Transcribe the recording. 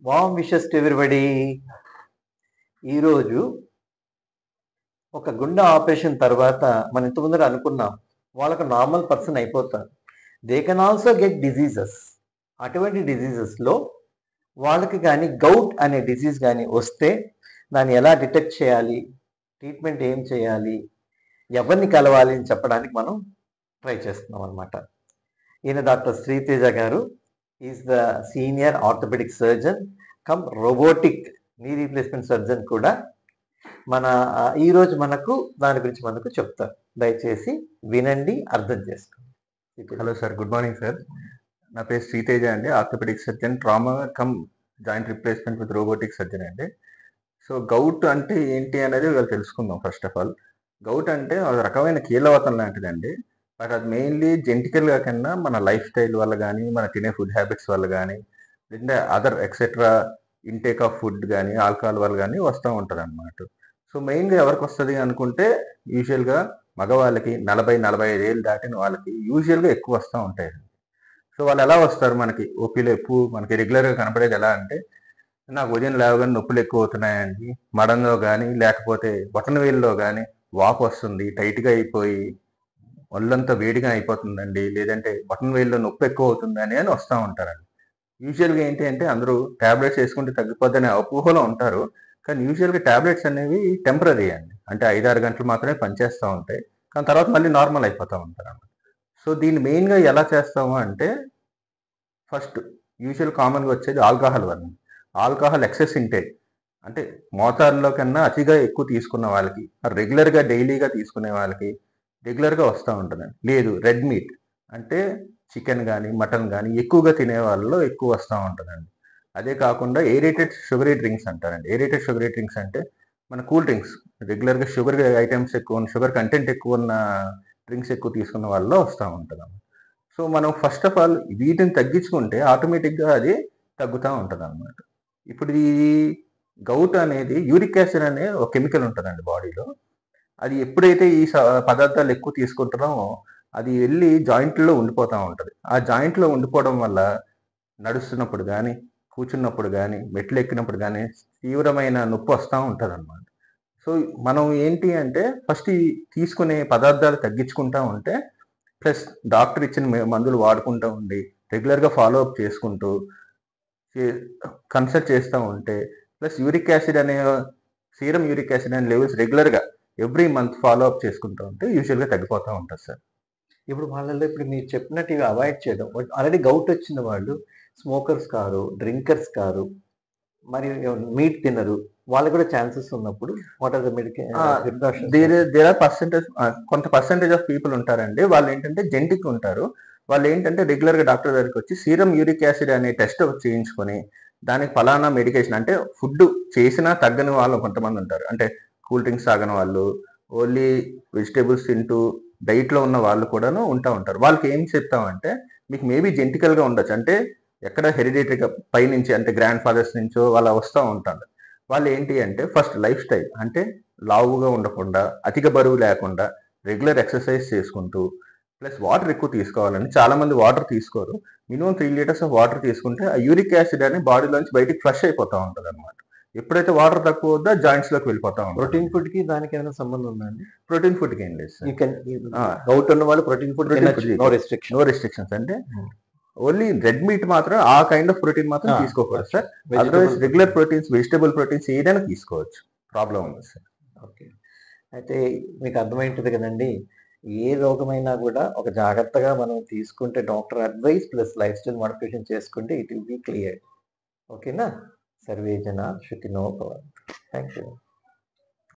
Warm wishes to everybody. ఈరోజు ఒక గుండె ఆపరేషన్ తర్వాత మనం ఇంత ముందర అనుకున్నాం వాళ్ళకు నార్మల్ పర్సన్ అయిపోతారు. They can also get diseases. అటువంటి డిజీజెస్లో వాళ్ళకి కానీ గౌట్ అనే డిజీజ్ కానీ వస్తే దాన్ని ఎలా డిటెక్ట్ చేయాలి, ట్రీట్మెంట్ ఏం చేయాలి, ఎవరిని కలవాలి అని చెప్పడానికి మనం ట్రై చేస్తున్నాం అనమాట. ఈయన డాక్టర్ శ్రీతేజ గారు. Is the senior orthopaedic surgeon cum robotic knee replacement surgeon కూడా. ఈరోజు మనకు దాని గురించి మనకు చెప్తారు. దయచేసి వినండి, అర్థం చేసుకోండి. Hello sir, good morning sir. నా పేరు శ్రీతేజ అండి, orthopaedic surgeon, trauma cum joint replacement with robotic surgeon అండి. సో గౌట్ అంటే ఏంటి అనేది ఇవాళ తెలుసుకుందాం. ఫస్ట్ ఆఫ్ ఆల్, గౌట్ అంటే ఒక రకమైన కీళ్ళవాతం లాంటిదండి. బట్ అది మెయిన్లీ జెనెటికల్గా కన్నా మన లైఫ్ స్టైల్ వల్ల కానీ, మన తినే ఫుడ్ హ్యాబిట్స్ వల్ల కానీ, లేదంటే other etcetera intake of food కానీ, ఆల్కహాల్ వల్ల కానీ వస్తూ ఉంటుంది అన్నమాట. సో మెయిన్గా ఎవరికి వస్తుంది అనుకుంటే యూజువల్గా మగవాళ్ళకి 40-45 ఏళ్ళు దాటిన వాళ్ళకి యూజువల్గా ఎక్కువ వస్తూ ఉంటాయి. సో వాళ్ళు ఎలా వస్తారు, మనకి ఓపీలో ఎక్కువ మనకి రెగ్యులర్గా కనపడేది ఎలా అంటే, నాకు ఉదయం లేవగానే నొప్పులు ఎక్కువ అవుతున్నాయండి, మడంలో కానీ లేకపోతే బొటన వేలులో కానీ వాపు వస్తుంది, టైట్గా అయిపోయి ఒళ్ళంతా వేడిగా అయిపోతుందండి, లేదంటే బటన్ వేల్లో నొప్పి ఎక్కువ అవుతుందని అని వస్తూ ఉంటారండి. యూజువల్గా ఏంటి అంటే అందరూ ట్యాబ్లెట్స్ వేసుకుంటే తగ్గిపోద్దనే అపోహలో ఉంటారు. కానీ యూజువల్గా ట్యాబ్లెట్స్ అనేవి టెంపరీ అండి, అంటే 5-6 గంటలు మాత్రమే పనిచేస్తూ ఉంటాయి. కానీ తర్వాత మళ్ళీ నార్మల్ అయిపోతూ ఉంటారు అన్నమాట. సో దీన్ని మెయిన్గా ఎలా చేస్తాము అంటే, ఫస్ట్ యూజువల్ కామన్గా వచ్చేది ఆల్కహాల్ వల్ల. ఆల్కహాల్ ఎక్సెస్ ఇంటేక్ అంటే మోతాదులో కన్నా అతిగా ఎక్కువ తీసుకున్న వాళ్ళకి, రెగ్యులర్గా డైలీగా తీసుకునే వాళ్ళకి రెగ్యులర్గా వస్తూ ఉంటుందండి. లేదు, రెడ్ మీట్ అంటే చికెన్ కానీ మటన్ కానీ ఎక్కువగా తినే వాళ్ళలో ఎక్కువ వస్తూ ఉంటుందండి. అదే కాకుండా ఏరేటెడ్ షుగరీ డ్రింక్స్ అంటారండి. ఏరేటెడ్ షుగరీ డ్రింక్స్ అంటే మన కూల్ డ్రింక్స్, రెగ్యులర్గా షుగర్ ఐటమ్స్ ఎక్కువ ఉన్న, షుగర్ కంటెంట్ ఎక్కువ ఉన్న డ్రింక్స్ ఎక్కువ తీసుకున్న వాళ్ళలో వస్తూ ఉంటుంది. సో మనం ఫస్ట్ ఆఫ్ ఆల్ వీటిని తగ్గించుకుంటే ఆటోమేటిక్గా అది తగ్గుతూ ఉంటుంది అన్నమాట. ఇప్పుడు ఈ గౌట్ అనేది యూరిక్ యాసిడ్ అనే ఒక కెమికల్ ఉంటుందండి బాడీలో. అది ఎప్పుడైతే ఈ పదార్థాలు ఎక్కువ తీసుకుంటున్నామో అది వెళ్ళి జాయింట్లో ఉండిపోతూ ఉంటుంది. ఆ జాయింట్లో ఉండిపోవడం వల్ల నడుస్తున్నప్పుడు కానీ, కూర్చున్నప్పుడు కానీ, మెట్లు ఎక్కినప్పుడు కానీ తీవ్రమైన నొప్పి వస్తూ ఉంటుంది అన్నమాట. సో మనం ఏంటి అంటే ఫస్ట్ ఈ తీసుకునే పదార్థాలు తగ్గించుకుంటూ ఉంటే, ప్లస్ డాక్టర్ ఇచ్చిన మందులు వాడుకుంటూ ఉండి రెగ్యులర్గా ఫాలో అప్ చేసుకుంటూ కన్సల్ట్ చేస్తూ ఉంటే, ప్లస్ యూరిక్ యాసిడ్ అనే సీరం యూరిక్ యాసిడ్ అనే లెవెల్స్ రెగ్యులర్గా ఎవ్రీ మంత్ ఫాలో అప్ చేసుకుంటూ ఉంటే యూజువల్గా తగ్గిపోతూ ఉంటుంది సార్. ఇప్పుడు వాళ్ళలో ఇప్పుడు మీరు చెప్పినట్టు ఇవి అవాయిడ్ చేయడం, ఆల్రెడీ గౌట్ వచ్చిన వాళ్ళు స్మోకర్స్ కారు, డ్రింకర్స్ కారు, మరి మీట్ తినరు, వాళ్ళు కూడా ఛాన్సెస్ ఉన్నప్పుడు what are the there are percentage, కొంత పర్సెంటేజ్ ఆఫ్ పీపుల్ ఉంటారండి. వాళ్ళు ఏంటంటే జెనెటిక్ ఉంటారు. వాళ్ళు ఏంటంటే రెగ్యులర్గా డాక్టర్ దగ్గరికి వచ్చి సీరం యూరిక్ యాసిడ్ అనే టెస్ట్ చేయించుకొని దానికి ఫలానా మెడికేషన్, అంటే ఫుడ్ చేసినా తగ్గని వాళ్ళు కొంతమంది ఉంటారు. అంటే కూల్ డ్రింక్స్ తాగని వాళ్ళు, ఓన్లీ వెజిటేబుల్స్ తింటూ డైట్లో ఉన్న వాళ్ళు కూడాను ఉంటారు. వాళ్ళకి ఏం చెప్తామంటే, మీకు మేబీ జెనెటికల్గా ఉండొచ్చు, అంటే ఎక్కడ హెరిడిటరీగా పైనుంచి అంటే గ్రాండ్ ఫాదర్స్ నుంచో వాళ్ళ వస్తూ ఉంటారు. వాళ్ళు ఏంటి అంటే ఫస్ట్ లైఫ్ స్టైల్, అంటే లావుగా ఉండకుండా, అధిక బరువు లేకుండా, రెగ్యులర్ ఎక్సర్సైజ్ చేసుకుంటూ, ప్లస్ వాటర్ ఎక్కువ తీసుకోవాలని. చాలా మంది వాటర్ తీసుకోరు. మినిమం 3 లీటర్స్ ఆఫ్ వాటర్ తీసుకుంటే ఆ యూరిక్ యాసిడ్ అని బాడీలోంచి బయటికి ఫ్లష్ అయిపోతూ ఉంటుంది అనమాట. ఎప్పుడైతే వాటర్ తక్కువ వద్దో జాయింట్స్ లోకి వెళ్ళిపోతా ఉంటుంది. ప్రోటీన్ ఫుడ్ కి దానికి ఏమైనా సంబంధం ఉందండి? ప్రోటీన్ ఫుడ్ కి ఏం లేదు సార్. గౌట్ ఉన్న వాళ్ళు ప్రోటీన్ ఫుడ్ నో రెస్ట్రిక్షన్స్. అంటే ఓన్లీ రెడ్ మీట్ మాత్రం, ఆ కైండ్ ఆఫ్ ప్రోటీన్ మాత్రం తీసుకోకూడదు sir. Otherwise regular proteins, vegetable proteins ఏదైనా తీసుకోవచ్చు, ప్రాబ్లం ఉంది సార్. ఓకే, అయితే మీకు అర్థమైంటుంది కదండి. ఏ రోగమైనా కూడా ఒక జాగ్రత్తగా మనం తీసుకుంటే, doctor advice plus life style modification చేసుకుంటే ఇట్ విల్ బి క్లియర్. ఓకేనా? సర్వే జన సుఖినో భవంతు. Thank you.